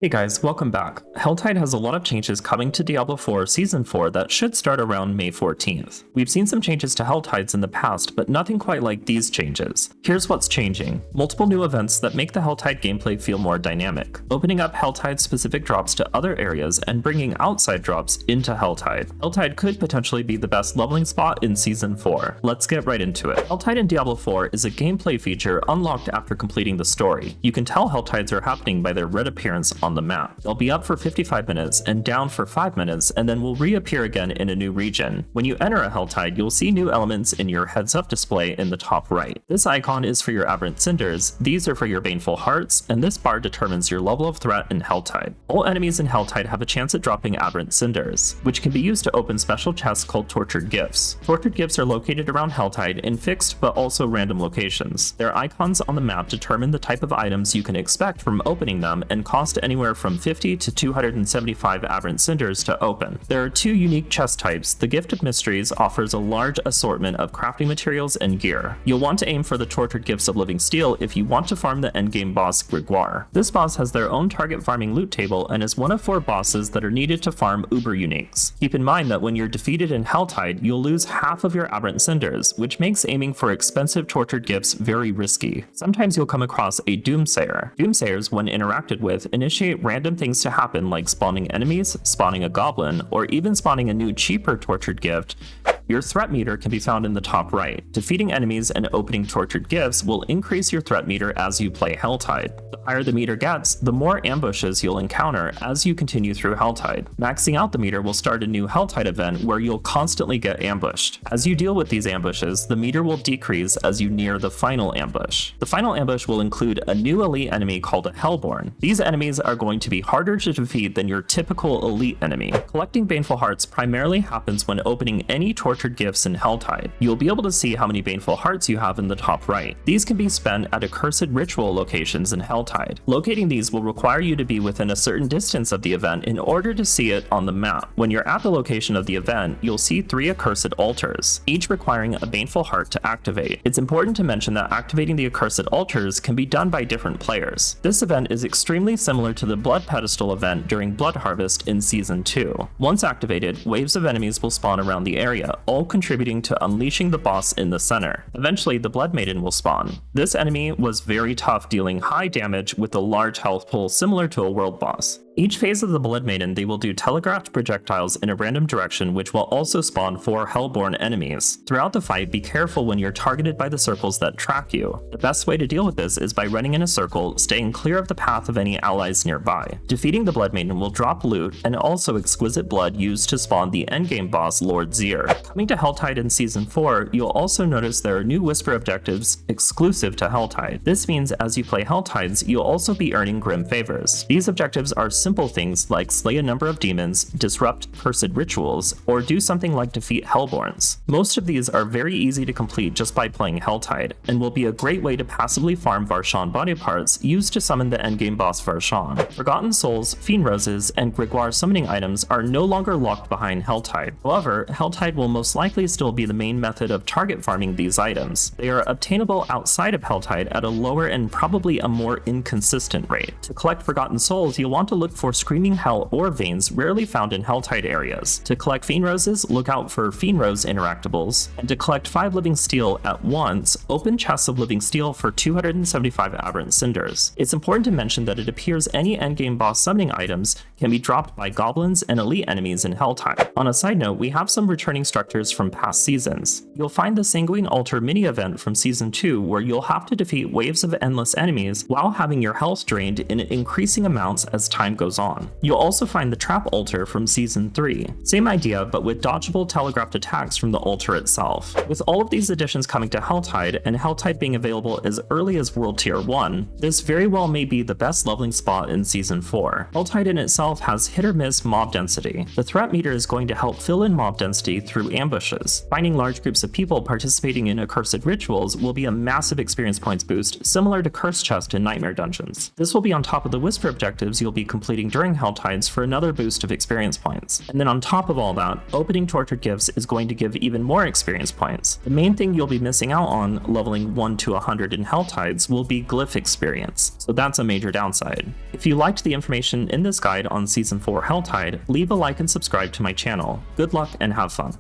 Hey guys, welcome back. Helltide has a lot of changes coming to Diablo 4 Season 4 that should start around May 14th. We've seen some changes to Helltides in the past, but nothing quite like these changes. Here's what's changing. Multiple new events that make the Helltide gameplay feel more dynamic, opening up Helltide-specific drops to other areas and bringing outside drops into Helltide. Helltide could potentially be the best leveling spot in Season 4. Let's get right into it. Helltide in Diablo 4 is a gameplay feature unlocked after completing the story. You can tell Helltides are happening by their red appearance on the map. They'll be up for 55 minutes and down for 5 minutes, and then will reappear again in a new region. When you enter a Helltide, you'll see new elements in your heads-up display in the top right. This icon is for your aberrant Cinders, these are for your Baneful hearts, and this bar determines your level of threat in Helltide. All enemies in Helltide have a chance at dropping aberrant Cinders, which can be used to open special chests called Tortured Gifts. Tortured Gifts are located around Helltide in fixed but also random locations. Their icons on the map determine the type of items you can expect from opening them and cost anywhere from 50 to 275 aberrant Cinders to open. There are two unique chest types. The Gift of Mysteries offers a large assortment of crafting materials and gear. You'll want to aim for the Tortured Gifts of Living Steel if you want to farm the endgame boss Gregoire. This boss has their own target farming loot table and is one of 4 bosses that are needed to farm Uber Uniques. Keep in mind that when you're defeated in Helltide, you'll lose half of your aberrant Cinders, which makes aiming for expensive Tortured Gifts very risky. Sometimes you'll come across a Doomsayer. Doomsayers, when interacted with, initiate random things to happen, like spawning enemies, spawning a goblin, or even spawning a new cheaper Tortured Gift. Your threat meter can be found in the top right. Defeating enemies and opening Tortured Gifts will increase your threat meter as you play Helltide. The higher the meter gets, the more ambushes you'll encounter as you continue through Helltide. Maxing out the meter will start a new Helltide event where you'll constantly get ambushed. As you deal with these ambushes, the meter will decrease as you near the final ambush. The final ambush will include a new elite enemy called a Hellborn. These enemies are going to be harder to defeat than your typical elite enemy. Collecting Baneful hearts primarily happens when opening any Tortured Gifts in Helltide. You'll be able to see how many Baneful hearts you have in the top right. These can be spent at Accursed Ritual locations in Helltide. Locating these will require you to be within a certain distance of the event in order to see it on the map. When you're at the location of the event, you'll see 3 Accursed altars, each requiring a Baneful heart to activate. It's important to mention that activating the Accursed altars can be done by different players. This event is extremely similar to the Blood Pedestal event during Blood Harvest in Season 2. Once activated, waves of enemies will spawn around the area, all contributing to unleashing the boss in the center. Eventually, the Blood Maiden will spawn. This enemy was very tough, dealing high damage with a large health pool similar to a world boss. Each phase of the Blood Maiden, they will do telegraphed projectiles in a random direction, which will also spawn 4 Hellborn enemies. Throughout the fight, be careful when you're targeted by the circles that track you. The best way to deal with this is by running in a circle, staying clear of the path of any allies nearby. Defeating the Blood Maiden will drop loot and also exquisite blood used to spawn the endgame boss Lord Zier. Coming to Helltide in Season 4, you'll also notice there are new Whisper objectives exclusive to Helltide. This means as you play Helltides, you'll also be earning Grim favors. These objectives are simple things like slay a number of demons, disrupt cursed rituals, or do something like defeat Hellborns. Most of these are very easy to complete just by playing Helltide, and will be a great way to passively farm Varshan body parts used to summon the endgame boss Varshan. Forgotten Souls, Fiend Roses, and Gregoire summoning items are no longer locked behind Helltide. However, Helltide will most likely still be the main method of target farming these items. They are obtainable outside of Helltide at a lower and probably a more inconsistent rate. To collect Forgotten Souls, you'll want to look for Screaming Hell or Veins rarely found in Helltide areas. To collect Fiend Roses, look out for Fiend Rose interactables, and to collect 5 Living Steel at once, open chests of Living Steel for 275 aberrant Cinders. It's important to mention that it appears any endgame boss summoning items can be dropped by goblins and elite enemies in Helltide. On a side note, we have some returning structures from past seasons. You'll find the Sanguine Altar mini event from Season 2 where you'll have to defeat waves of endless enemies while having your health drained in increasing amounts as time goes on. You'll also find the Trap Altar from Season 3. Same idea, but with dodgeable telegraphed attacks from the altar itself. With all of these additions coming to Helltide, and Helltide being available as early as World Tier 1, this very well may be the best leveling spot in Season 4. Helltide in itself has hit or miss mob density. The threat meter is going to help fill in mob density through ambushes. Finding large groups of people participating in Accursed Rituals will be a massive experience points boost, similar to Cursed Chest in Nightmare Dungeons. This will be on top of the Whisper objectives you'll be completing completing during Helltides for another boost of experience points. And then on top of all that, opening Tortured Gifts is going to give even more experience points. The main thing you'll be missing out on leveling 1 to 100 in Helltides will be glyph experience, so that's a major downside. If you liked the information in this guide on Season 4 Helltide, leave a like and subscribe to my channel. Good luck and have fun.